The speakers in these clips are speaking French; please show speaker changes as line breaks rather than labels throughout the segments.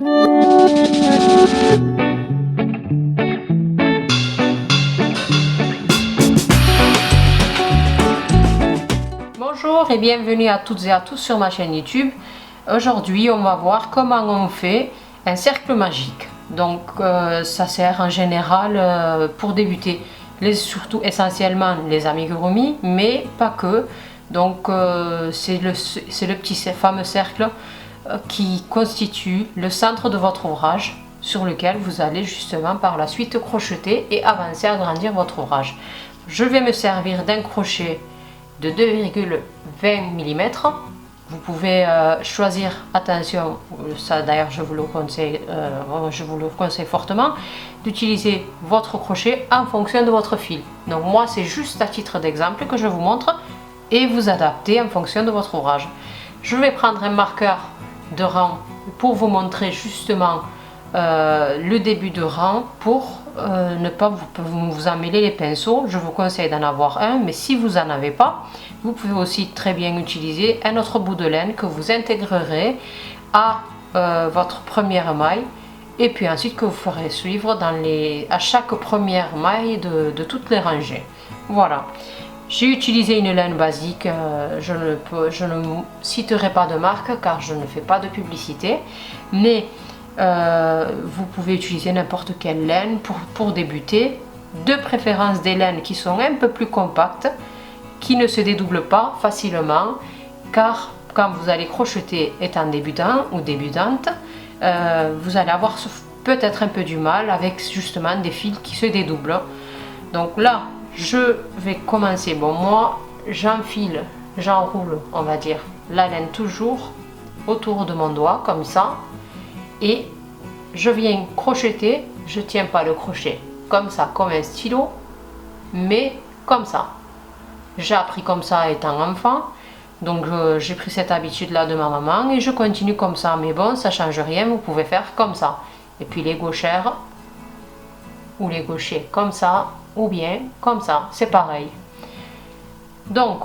Bonjour et bienvenue à toutes et à tous sur ma chaîne YouTube. Aujourd'hui on va voir comment on fait un cercle magique. Donc ça sert en général pour débuter, surtout essentiellement les amigurumi, mais pas que. Donc c'est le petit fameux cercle qui constitue le centre de votre ouvrage, sur lequel vous allez justement par la suite crocheter et avancer, agrandir votre ouvrage. Je vais me servir d'un crochet de 2,20 mm. Vous pouvez choisir, attention, ça d'ailleurs je vous le conseille fortement, d'utiliser votre crochet en fonction de votre fil. Donc moi c'est juste à titre d'exemple que je vous montre et vous adaptez en fonction de votre ouvrage. Je vais prendre un marqueur de rang pour vous montrer justement le début de rang pour ne pas vous emmêler les pinceaux. Je vous conseille d'en avoir un, mais si vous n'en avez pas, vous pouvez aussi très bien utiliser un autre bout de laine que vous intégrerez à votre première maille et puis ensuite que vous ferez suivre à chaque première maille de toutes les rangées. Voilà. J'ai utilisé une laine basique, je ne citerai pas de marque car je ne fais pas de publicité, mais vous pouvez utiliser n'importe quelle laine pour débuter, de préférence des laines qui sont un peu plus compactes, qui ne se dédoublent pas facilement, car quand vous allez crocheter étant débutant ou débutante, vous allez avoir peut-être un peu du mal avec justement des fils qui se dédoublent. Donc là je vais commencer, bon moi j'enfile, j'enroule on va dire la laine toujours autour de mon doigt comme ça, et je viens crocheter, je tiens pas le crochet comme ça comme un stylo, mais comme ça. J'ai appris comme ça étant enfant, donc j'ai pris cette habitude là de ma maman et je continue comme ça, mais bon ça change rien, vous pouvez faire comme ça. Et puis les gauchères ou les gauchers comme ça, ou bien comme ça, c'est pareil. Donc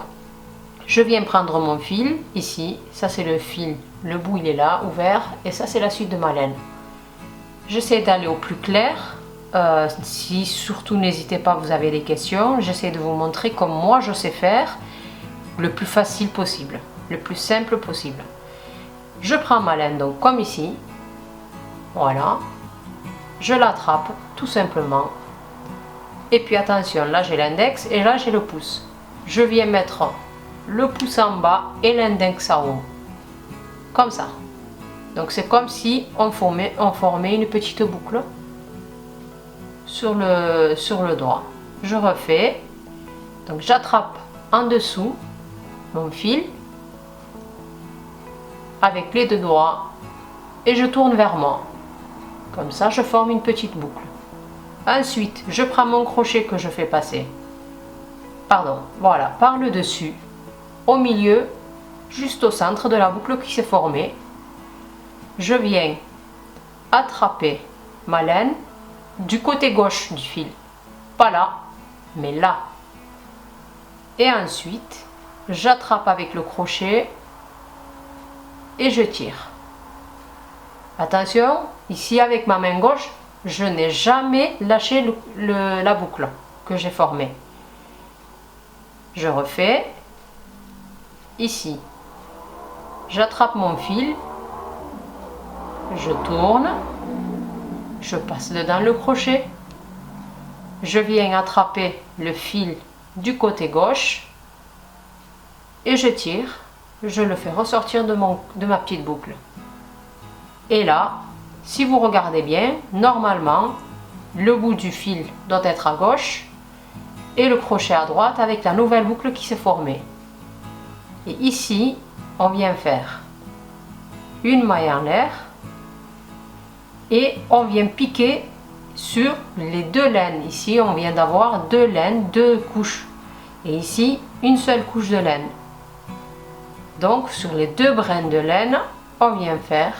je viens prendre mon fil ici, ça c'est le fil, le bout il est là ouvert, et ça c'est la suite de ma laine. J'essaie d'aller au plus clair. Si surtout n'hésitez pas, vous avez des questions, j'essaie de vous montrer comme moi je sais faire, le plus facile possible, le plus simple possible. Je prends ma laine donc comme ici, voilà, je l'attrape tout simplement. Et puis attention, là j'ai l'index et là j'ai le pouce. Je viens mettre le pouce en bas et l'index en haut. Comme ça. Donc c'est comme si on formait une petite boucle sur le doigt. Je refais. Donc j'attrape en dessous mon fil avec les deux doigts et je tourne vers moi. Comme ça je forme une petite boucle. Ensuite, je prends mon crochet que je fais passer, voilà, par le dessus, au milieu, juste au centre de la boucle qui s'est formée. Je viens attraper ma laine du côté gauche du fil, pas là, mais là. Et ensuite, j'attrape avec le crochet et je tire. Attention, ici avec ma main gauche, je n'ai jamais lâché la boucle que j'ai formée. Je refais. Ici, j'attrape mon fil, je tourne, je passe dedans le crochet, je viens attraper le fil du côté gauche et je tire, je le fais ressortir de ma petite boucle. Et là, si vous regardez bien, normalement, le bout du fil doit être à gauche et le crochet à droite avec la nouvelle boucle qui s'est formée. Et ici, on vient faire une maille en l'air et on vient piquer sur les deux laines. Ici, on vient d'avoir deux laines, deux couches. Et ici, une seule couche de laine. Donc, sur les deux brins de laine, on vient faire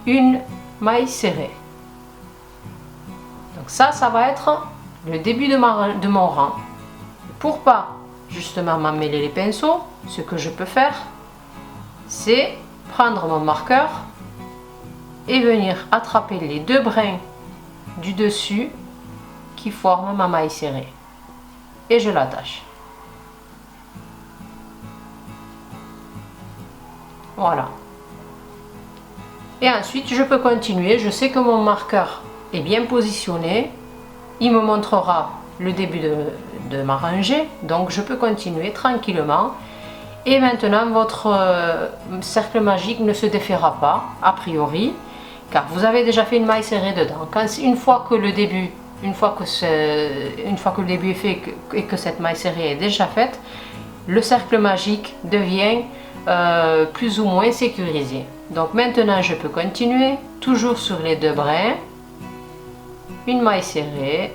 une maille serrée. Donc ça va être le début de mon rang. Pour pas justement m'emmêler les pinceaux, ce que je peux faire, c'est prendre mon marqueur et venir attraper les 2 brins du dessus qui forment ma maille serrée. Et je l'attache. Voilà. Et ensuite, je peux continuer. Je sais que mon marqueur est bien positionné. Il me montrera le début de ma rangée. Donc, je peux continuer tranquillement. Et maintenant, votre cercle magique ne se défera pas, a priori, car vous avez déjà fait une maille serrée dedans. Une fois que le début est fait et que cette maille serrée est déjà faite, le cercle magique devient plus ou moins sécurisé. Donc maintenant je peux continuer, toujours sur les 2 brins, une maille serrée.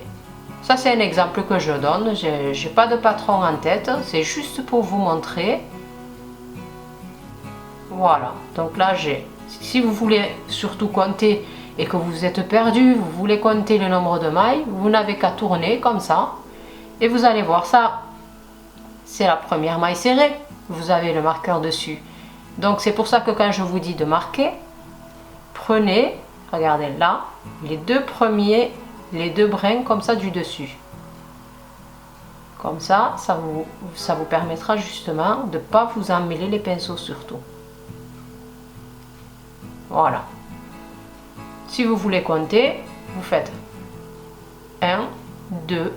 Ça c'est un exemple que je donne, j'ai pas de patron en tête, c'est juste pour vous montrer. Voilà, donc là si vous voulez surtout compter et que vous êtes perdu, vous voulez compter le nombre de mailles, vous n'avez qu'à tourner comme ça et vous allez voir ça. C'est la première maille serrée, vous avez le marqueur dessus. Donc c'est pour ça que quand je vous dis de marquer, prenez, regardez là, les 2 premiers, les 2 brins comme ça du dessus. Comme ça vous permettra justement de ne pas vous emmêler les pinceaux surtout. Voilà. Si vous voulez compter, vous faites 1, 2,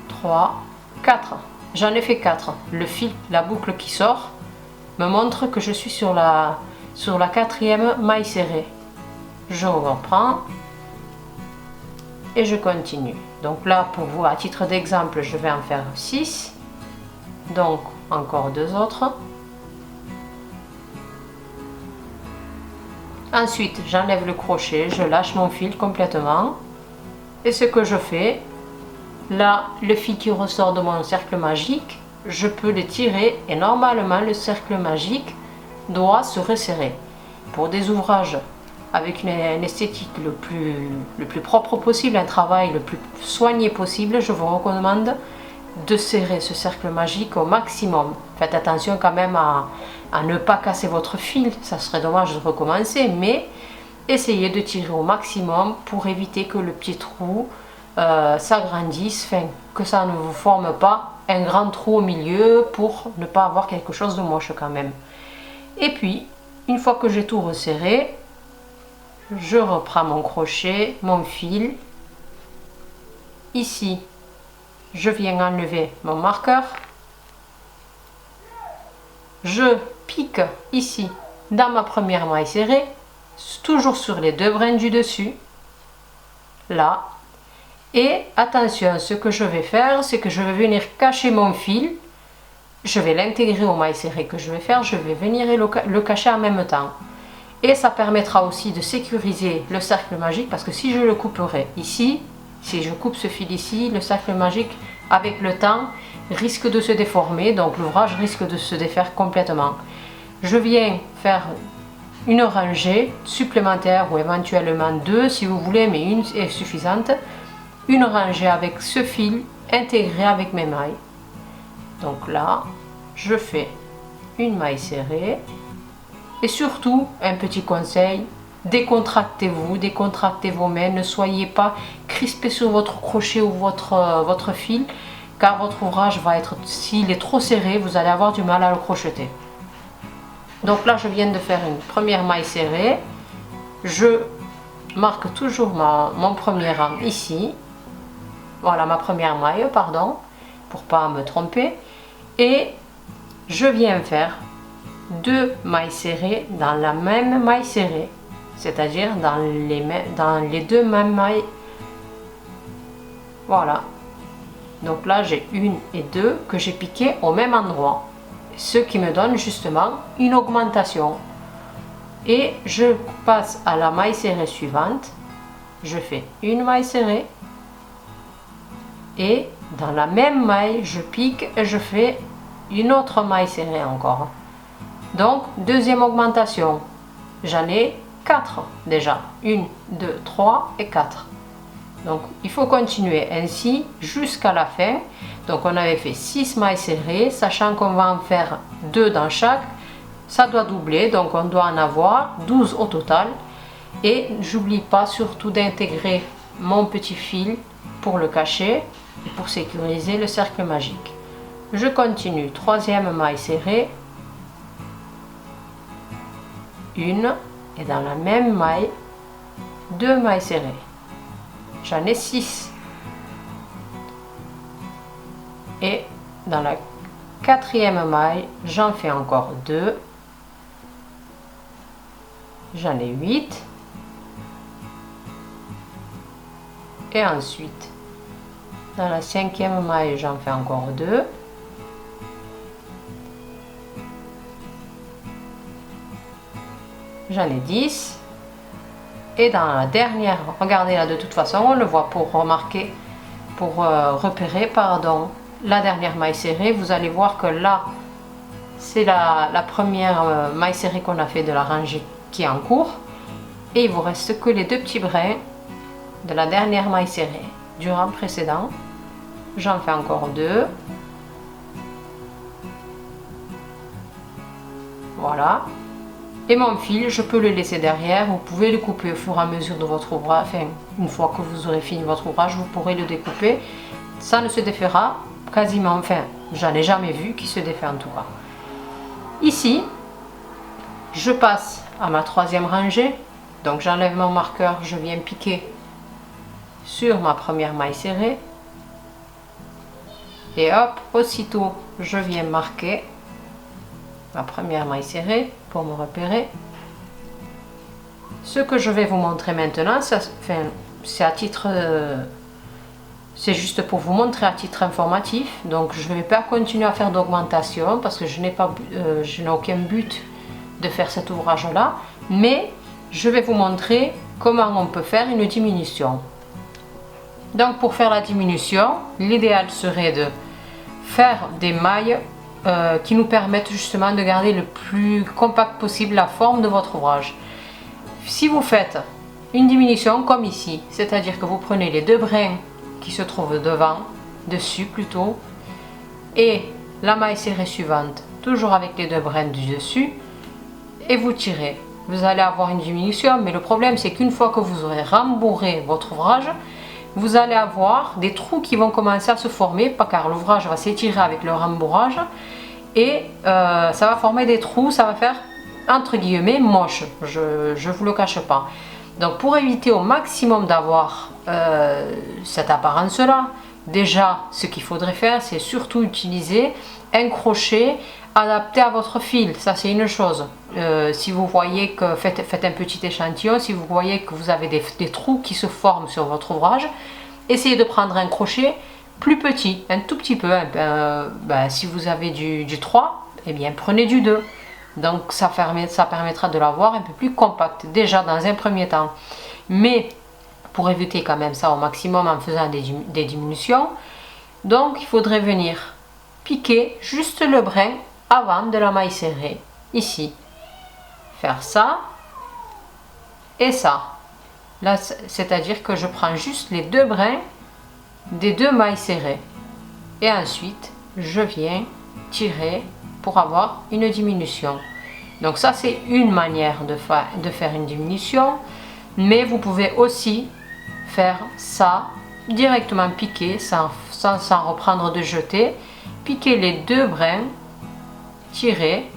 3, 4. J'en ai fait 4. Le fil, la boucle qui sort, me montre que je suis sur la 4e maille serrée. Je reprends et je continue. Donc là, pour vous, à titre d'exemple, je vais en faire 6. Donc, encore 2 autres. Ensuite, j'enlève le crochet, je lâche mon fil complètement. Et ce que je fais, là, le fil qui ressort de mon cercle magique, je peux le tirer et normalement le cercle magique doit se resserrer. Pour des ouvrages avec une esthétique le plus propre possible, un travail le plus soigné possible, je vous recommande de serrer ce cercle magique au maximum. Faites attention quand même à ne pas casser votre fil, ça serait dommage de recommencer, mais essayez de tirer au maximum pour éviter que le petit trou s'agrandisse, que ça ne vous forme pas un grand trou au milieu pour ne pas avoir quelque chose de moche quand même. Et puis, une fois que j'ai tout resserré, je reprends mon crochet, mon fil. Ici, je viens enlever mon marqueur. Je pique ici dans ma première maille serrée, toujours sur les 2 brins du dessus. Là. Et attention, ce que je vais faire, c'est que je vais venir cacher mon fil. Je vais l'intégrer aux mailles serrées que je vais faire. Je vais venir le cacher en même temps. Et ça permettra aussi de sécuriser le cercle magique, parce que si je le couperai ici, si je coupe ce fil ici, le cercle magique, avec le temps, risque de se déformer. Donc l'ouvrage risque de se défaire complètement. Je viens faire une rangée supplémentaire, ou éventuellement 2 si vous voulez, mais une est suffisante. Une rangée avec ce fil intégré avec mes mailles. Donc là, je fais une maille serrée. Et surtout, un petit conseil, décontractez-vous, décontractez vos mains, ne soyez pas crispés sur votre crochet ou votre fil, car votre ouvrage va être, s'il est trop serré, vous allez avoir du mal à le crocheter. Donc là, je viens de faire une première maille serrée. Je marque toujours mon premier rang ici. Voilà ma première maille, pardon, pour pas me tromper. Et je viens faire 2 mailles serrées dans la même maille serrée, c'est-à-dire dans les 2 mêmes mailles. Voilà. Donc là, j'ai 1 et 2 que j'ai piqué au même endroit, ce qui me donne justement une augmentation. Et je passe à la maille serrée suivante. Je fais une maille serrée. Et dans la même maille, je pique et je fais une autre maille serrée encore. Donc, deuxième augmentation. J'en ai 4 déjà. 1, 2, 3 et 4. Donc, il faut continuer ainsi jusqu'à la fin. Donc, on avait fait 6 mailles serrées, sachant qu'on va en faire 2 dans chaque. Ça doit doubler, donc on doit en avoir 12 au total. Et j'oublie pas surtout d'intégrer mon petit fil pour le cacher et pour sécuriser le cercle magique. Je continue, troisième maille serrée, une, et dans la même maille, 2 mailles serrées. J'en ai 6. Et dans la quatrième maille, j'en fais encore 2. J'en ai 8. Et ensuite, dans la cinquième maille, j'en fais encore 2. J'en ai 10. Et dans la dernière, regardez là, de toute façon, on le voit pour remarquer, pour repérer, pardon, la dernière maille serrée. Vous allez voir que là, c'est la première maille serrée qu'on a fait de la rangée qui est en cours. Et il vous reste que les 2 petits brins de la dernière maille serrée du rang précédent. J'en fais encore 2. Voilà. Et mon fil, je peux le laisser derrière. Vous pouvez le couper au fur et à mesure de votre ouvrage. Enfin, une fois que vous aurez fini votre ouvrage, vous pourrez le découper. Ça ne se défera quasiment, enfin, j'en ai jamais vu qui se défait en tout cas. Ici, je passe à ma troisième rangée. Donc j'enlève mon marqueur, je viens piquer sur ma première maille serrée. Et hop, aussitôt, je viens marquer ma première maille serrée pour me repérer. Ce que je vais vous montrer maintenant, c'est à titre, c'est juste pour vous montrer à titre informatif. Donc je ne vais pas continuer à faire d'augmentation parce que je n'ai aucun but de faire cet ouvrage là, mais je vais vous montrer comment on peut faire une diminution. Donc pour faire la diminution, l'idéal serait de faire des mailles qui nous permettent justement de garder le plus compact possible la forme de votre ouvrage. Si vous faites une diminution comme ici, c'est-à-dire que vous prenez les 2 brins qui se trouvent devant, dessus plutôt, et la maille serrée suivante, toujours avec les 2 brins du dessus, et vous tirez. Vous allez avoir une diminution, mais le problème c'est qu'une fois que vous aurez rembourré votre ouvrage, vous allez avoir des trous qui vont commencer à se former, car l'ouvrage va s'étirer avec le rembourrage, et ça va former des trous, ça va faire entre guillemets moche, je vous le cache pas. Donc pour éviter au maximum d'avoir cette apparence là, déjà ce qu'il faudrait faire, c'est surtout utiliser un crochet adapté à votre fil. Ça c'est une chose. Si vous voyez que faites un petit échantillon, si vous voyez que vous avez des trous qui se forment sur votre ouvrage, essayez de prendre un crochet plus petit, un tout petit peu. Si vous avez du 3, eh bien prenez du 2. Donc ça permettra de l'avoir un peu plus compact déjà dans un premier temps. Mais pour éviter quand même ça au maximum en faisant des diminutions, donc il faudrait venir piquer juste le brin avant de la maille serrée, ici. Faire ça et ça. Là, c'est-à-dire que je prends juste les 2 brins des 2 mailles serrées. Et ensuite, je viens tirer pour avoir une diminution. Donc ça, c'est une manière de faire une diminution. Mais vous pouvez aussi faire ça directement piquer, sans reprendre de jeter. Piquer les 2 brins, tirer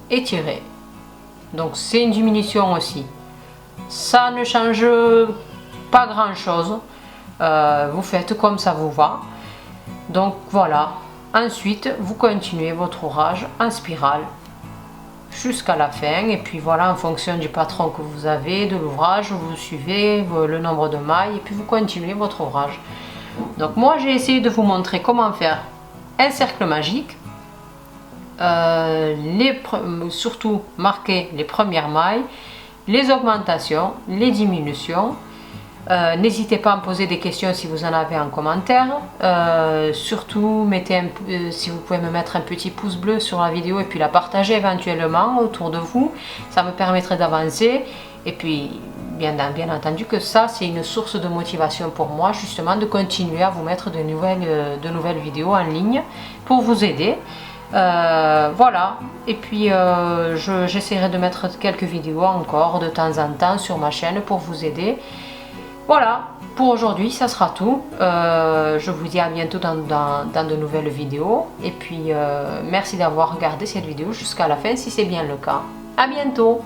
et tirer. Donc c'est une diminution aussi. Ça ne change pas grand chose. Vous faites comme ça vous va. Donc voilà. Ensuite, vous continuez votre ouvrage en spirale jusqu'à la fin. Et puis voilà, en fonction du patron que vous avez, de l'ouvrage, vous suivez le nombre de mailles et puis vous continuez votre ouvrage. Donc moi, j'ai essayé de vous montrer comment faire un cercle magique. Surtout marquer les premières mailles, les augmentations, les diminutions. N'hésitez pas à me poser des questions si vous en avez en commentaire. Surtout, si vous pouvez me mettre un petit pouce bleu sur la vidéo et puis la partager éventuellement autour de vous. Ça me permettrait d'avancer. Et puis, bien entendu que ça, c'est une source de motivation pour moi, justement, de continuer à vous mettre de nouvelles vidéos en ligne pour vous aider. Voilà, et puis j'essaierai de mettre quelques vidéos encore de temps en temps sur ma chaîne pour vous aider. Voilà, pour aujourd'hui ça sera tout. Je vous dis à bientôt dans de nouvelles vidéos. Et puis merci d'avoir regardé cette vidéo jusqu'à la fin si c'est bien le cas. À bientôt!